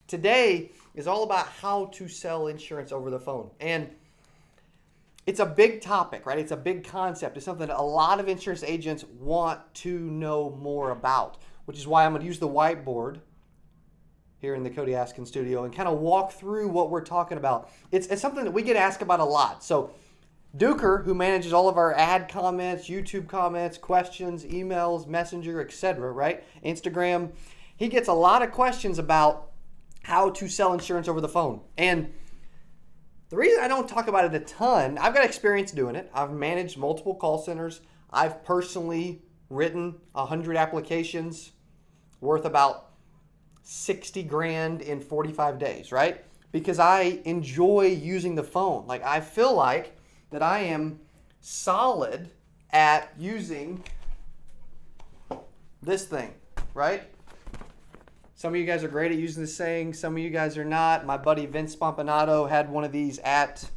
Today is all about how to sell insurance over the phone. And it's a big topic, right? It's a big concept. It's something that a lot of insurance agents want to know more about, which is why I'm going to use the whiteboard here in the Cody Askin studio and kind of walk through what we're talking about. It's something that we get asked about a lot. So Duker, who manages all of our ad comments, YouTube comments, questions, emails, Messenger, etc., right? Instagram, he gets a lot of questions about how to sell insurance over the phone. And the reason I don't talk about it a ton, I've got experience doing it. I've managed multiple call centers. I've personally written 100 applications worth about 60 grand in 45 days, right? Because I enjoy using the phone. Like, I feel like that I am solid at using this thing, right? Some of you guys are great at using this saying. Some of you guys are not. My buddy Vince Pompanato had one of these at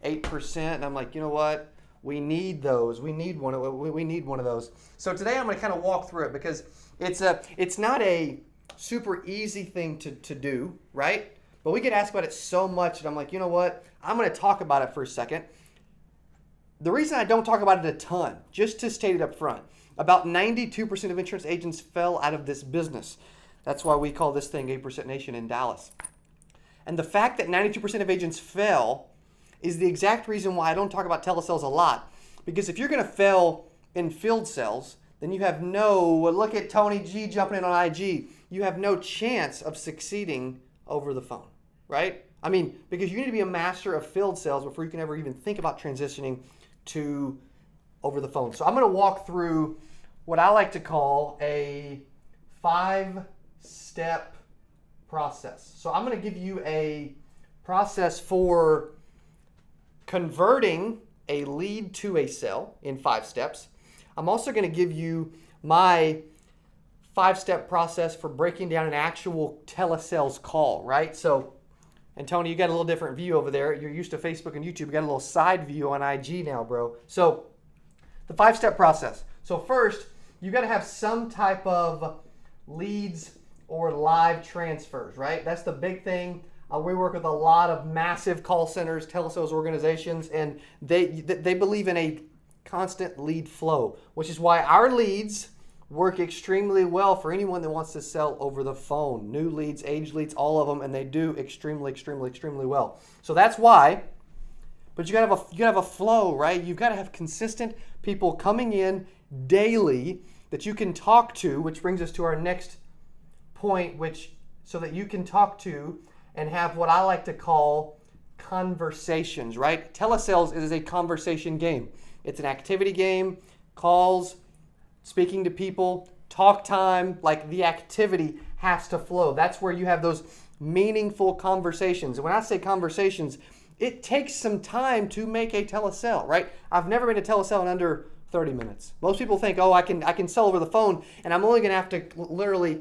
8%, and I'm like, you know what? We need those. We need one of those. So today I'm going to kind of walk through it because it's not a super easy thing to do, right? But we get asked about it so much, and I'm like, you know what? I'm going to talk about it for a second. The reason I don't talk about it a ton, just to state it up front, about 92% of insurance agents fell out of this business. That's why we call this thing 8% Nation in Dallas. And the fact that 92% of agents fail is the exact reason why I don't talk about telesales a lot. Because if you're going to fail in field sales, then you have look at Tony G jumping in on IG, you have no chance of succeeding over the phone, right? I mean, because you need to be a master of field sales before you can ever even think about transitioning to over the phone. So I'm going to walk through what I like to call a 5-step process. So I'm going to give you a process for converting a lead to a sale in 5 steps. I'm also going to give you my 5-step process for breaking down an actual telesales call, right? So, and Tony, you got a little different view over there. You're used to Facebook and YouTube. You got a little side view on IG now, bro. So the 5-step process. So first, you got to have some type of leads or live transfers, right? That's the big thing. We work with a lot of massive call centers, telesales organizations, and they believe in a constant lead flow, which is why our leads work extremely well for anyone that wants to sell over the phone. New leads, aged leads, all of them, and they do extremely well. So that's why. But you gotta have a flow, right? You've got to have consistent people coming in daily that you can talk to, which brings us to our next point, so that you can talk to and have what I like to call conversations, right? Telesales is a conversation game. It's an activity game, calls, speaking to people, talk time, like the activity has to flow. That's where you have those meaningful conversations. And when I say conversations, it takes some time to make a telesale, right? I've never made a telesale in under 30 minutes. Most people think, oh, I can sell over the phone and I'm only going to have to literally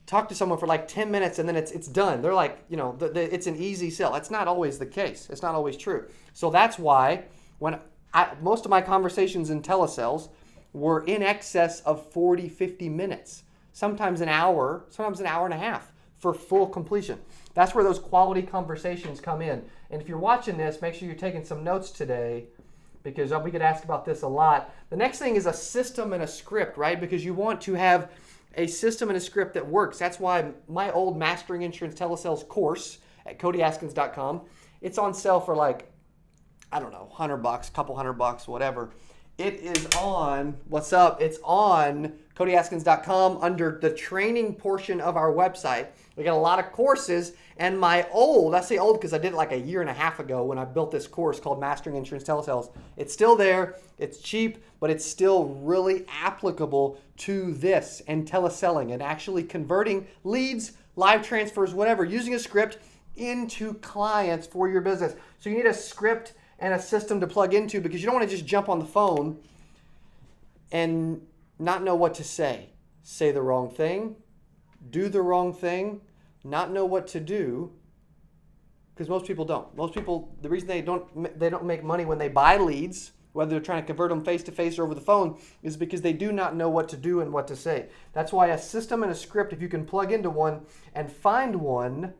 talk to someone for like 10 minutes and then it's done. They're like, it's an easy sell. That's not always the case. It's not always true. So that's why most of my conversations in telesales were in excess of 40, 50 minutes, sometimes an hour and a half for full completion. That's where those quality conversations come in. And if you're watching this, make sure you're taking some notes today because we get asked about this a lot. The next thing is a system and a script, right? Because you want to have a system and a script that works. That's why my old Mastering Insurance Telesales course at CodyAskins.com, it's on sale for like, I don't know, $100, couple $100, whatever. It is on, it's on CodyAskins.com under the training portion of our website. We got a lot of courses, and I say old because I did it like a year and a half ago when I built this course called Mastering Insurance Telesales. It's still there, it's cheap, but it's still really applicable to this and teleselling and actually converting leads, live transfers, whatever, using a script into clients for your business. So you need a script and a system to plug into because you don't want to just jump on the phone and not know what to say. Say the wrong thing, do the wrong thing, not know what to do, because most people don't. Most people, the reason they don't make money when they buy leads whether they're trying to convert them face-to-face or over the phone, is because they do not know what to do and what to say. That's why a system and a script, if you can plug into one and find one,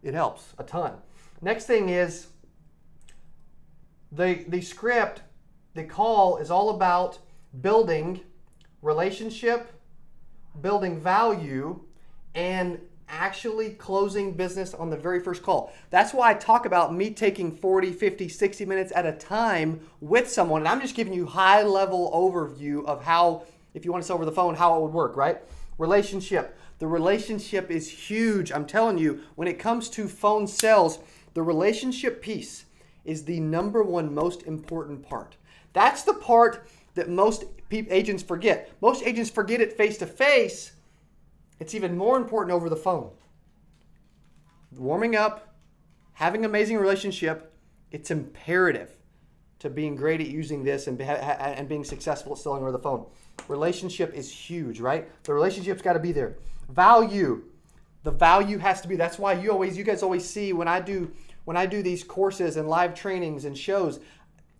it helps a ton. Next thing is the script, the call is all about building relationship, building value, and actually closing business on the very first call. That's why I talk about me taking 40, 50, 60 minutes at a time with someone. And I'm just giving you high level overview of how, if you want to sell over the phone, how it would work, right? Relationship. The relationship is huge. I'm telling you, when it comes to phone sales, the relationship piece is the number one most important part. That's the part that most agents forget. Most agents forget it face-to-face. It's even more important over the phone. Warming up, having an amazing relationship, it's imperative to being great at using this and being successful at selling over the phone. Relationship is huge, right? The relationship's got to be there. Value. The value has to be. That's why you guys always see when I do these courses and live trainings and shows,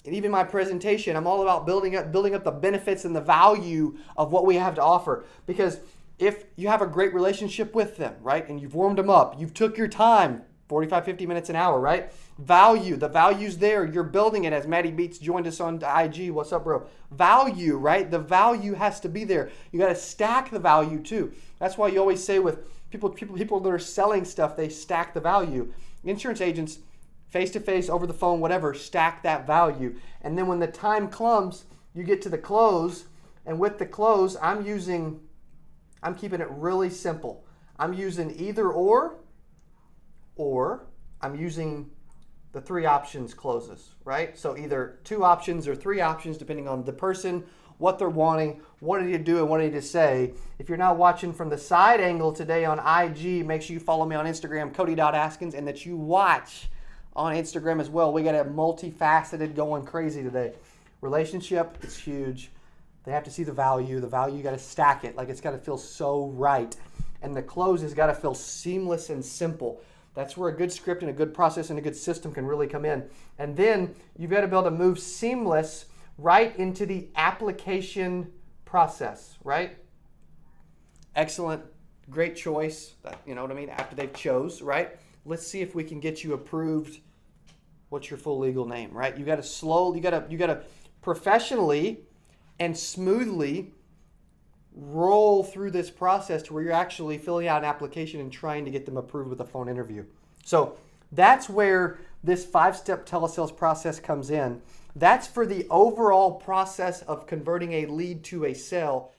and even my presentation, I'm all about building up the benefits and the value of what we have to offer. Because if you have a great relationship with them, right, and you've warmed them up, you've took your time, 45, 50 minutes an hour, right? Value, the value's there. You're building it, as Maddie Beats joined us on IG. What's up, bro? Value, right? The value has to be there. You got to stack the value too. That's why you always say with people that are selling stuff, they stack the value. Insurance agents, face-to-face, over the phone, whatever, stack that value. And then when the time comes, you get to the close, and with the close, I'm keeping it really simple. I'm using either or I'm using the 3 options closes, right? So either 2 options or 3 options, depending on the person, what they're wanting, what I need to do, and what I need to say. If you're not watching from the side angle today on IG, make sure you follow me on Instagram, Cody.Askins, and that you watch on Instagram as well. We got a multifaceted going crazy today. Relationship, it's huge. They have to see the value. The value, you got to stack it. Like, it's got to feel so right. And the close has got to feel seamless and simple. That's where a good script and a good process and a good system can really come in. And then you've got to be able to move seamless right into the application process, right? Excellent. Great choice. You know what I mean? After they've chose, right? Let's see if we can get you approved. What's your full legal name, right? You got to professionally and smoothly roll through this process to where you're actually filling out an application and trying to get them approved with a phone interview. So that's where this 5-step telesales process comes in. That's for the overall process of converting a lead to a sale.